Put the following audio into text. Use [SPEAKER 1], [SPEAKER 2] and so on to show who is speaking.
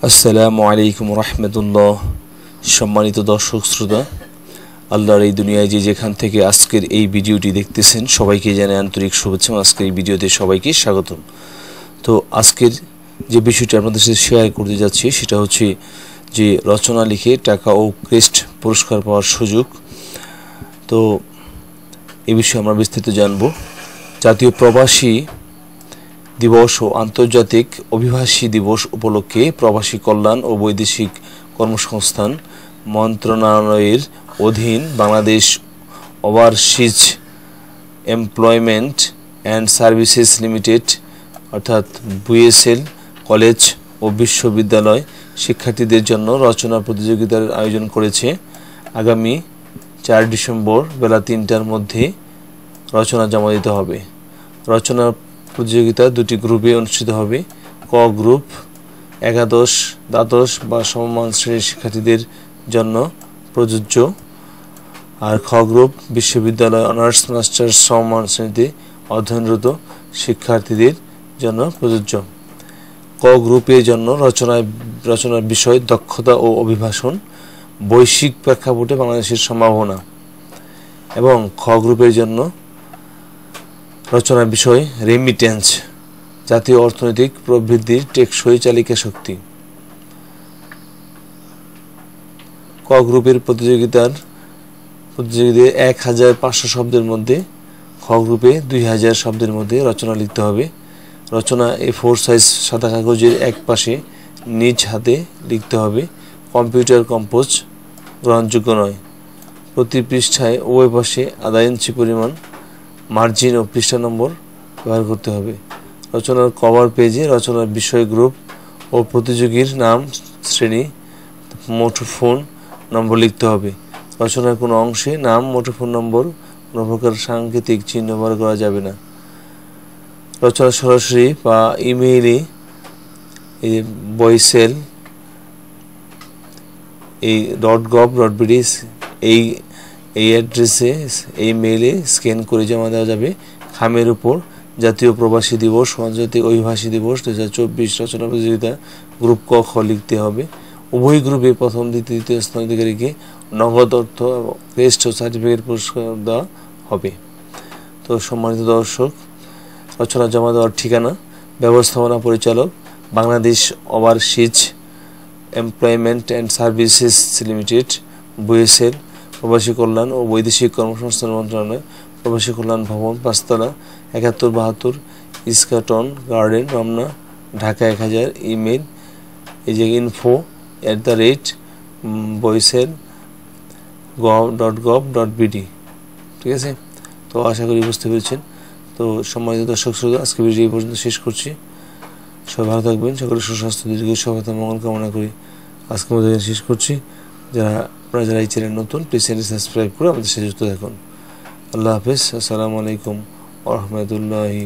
[SPEAKER 1] আসসালামু আলাইকুম রহমতুল্লাহ। সম্মানিত দর্শক শ্রোতা, আল্লাহর এই দুনিয়ায় যে যেখান থেকে আজকের এই ভিডিওটি দেখতেছেন সবাইকে জানাই আন্তরিক শুভেচ্ছা। আজকের এই ভিডিওতে সবাইকে স্বাগতম। তো আজকের যে বিষয়টি আপনাদের সাথে শেয়ার করতে যাচ্ছি সেটা হচ্ছে যে রচনা লিখে টাকা ও ক্রেস্ট পুরস্কার পাওয়ার সুযোগ। তো এই বিষয়ে আমরা বিস্তারিত জানব। জাতীয় প্রবাসী দিবস ও আন্তর্জাতিক অভিবাসী দিবস উপলক্ষে প্রবাসী কল্যাণ ও বৈদেশিক কর্মসংস্থান মন্ত্রণালয়ের অধীন Bangladesh overseas employment and services limited অর্থাৎ বিএসএল কলেজ ও বিশ্ববিদ্যালয় শিক্ষার্থীদের জন্য রচনা প্রতিযোগিতার আয়োজন করেছে। আগামী 4 ডিসেম্বর বেলা 3টার মধ্যে রচনা জমা দিতে হবে। রচনা প্রতিযোগিতা দুটি গ্রুপে অনুষ্ঠিত হবে। ক গ্রুপ একাদশ দ্বাদশ বা সমমান শ্রেণীর শিক্ষার্থীদের জন্য প্রযোজ্য, আর খ গ্রুপ বিশ্ববিদ্যালয় অনার্স মাস্টার্স সমমান শ্রেণীতে অধ্যয়নরত শিক্ষার্থীদের জন্য প্রযোজ্য। ক গ্রুপের জন্য রচনার বিষয় দক্ষতা ও অভিভাষণ, বৈশ্বিক প্রেক্ষাপটে বাংলাদেশের সম্ভাবনা, এবং খ গ্রুপের জন্য রচনার বিষয় রেমিটেন্স, জাতীয় অর্থনৈতিক প্রবৃদ্ধির টেকসই চালিকা শক্তি। ক গ্রুপের প্রতিযোগিতায় 1500 শব্দের মধ্যে, খ গ্রুপে 2000 শব্দের মধ্যে রচনা লিখতে হবে। রচনা A4 সাইজ সাদা কাগজের এক পাশে নিজ হাতে লিখতে হবে। কম্পিউটার কম্পোজ গ্রহণযোগ্য নয়। প্রতি পৃষ্ঠায় উভয় পাশে আধা ইঞ্চি পরিমাণ মার্জিন ও পৃষ্ঠা নম্বর ব্যবহার করতে হবে। রচনার কভার পেজে রচনার বিষয়, গ্রুপ ও প্রতিযোগীর নাম, শ্রেণী, মুঠোফোন নম্বর লিখতে হবে। রচনার কোনো অংশে নাম, মুঠোফোন নম্বর, কোনো প্রকার সাংকেতিক চিহ্ন ব্যবহার করা যাবে না। রচনা সরাসরি বা ইমেইলে বয়সেল .gov.bd এই অ্যাড্রেসে এই মেইলে স্ক্যান করে জমা দেওয়া যাবে। খামের উপর জাতীয় প্রবাসী দিবস ও আন্তর্জাতিক অভিবাসী দিবস 2024 রচনা প্রতিযোগিতা গ্রুপ ক খ লিখতে হবে। উভয় গ্রুপে প্রথম দ্বিতীয় স্থান অধিকারীকে নগদ অর্থ এবং ক্রেস্ট ও সার্টিফিকেট পুরস্কার দেওয়া হবে। তো সম্মানিত দর্শক, রচনা জমা দেওয়ার ঠিকানা: ব্যবস্থাপনা পরিচালক, Bangladesh overseas employment and services limited, BSL, প্রবাসী কল্যাণ ও বৈদেশিক কর্মসংস্থান মন্ত্রণালয়, প্রবাসী কল্যাণ ভবন, 5 তলা, 7172 Eskaton garden, Ramna, Dhaka 1000। Email info@boisel.gov.bd। ঠিক আছে? তো আশা করি বুঝতে পেরেছেন। তো সম্মানিত দর্শক শ্রোতা, আজকে ভিডিও এই পর্যন্ত শেষ করছি। সবাই ভালো থাকবেন, সকলের সুস্বাস্থ্য, দীর্ঘ সফলতা, মঙ্গল কামনা করি আজকের মধ্যে শেষ করছি। আপনারা যারা এই চ্যানেল নতুন, প্লিজ চ্যানেল সাবস্ক্রাইব করে আমাদের সাথে যুক্ত থাকুন। আল্লাহ হাফেজ। আসসালামু আলাইকুম ওয়া রাহমাতুল্লাহি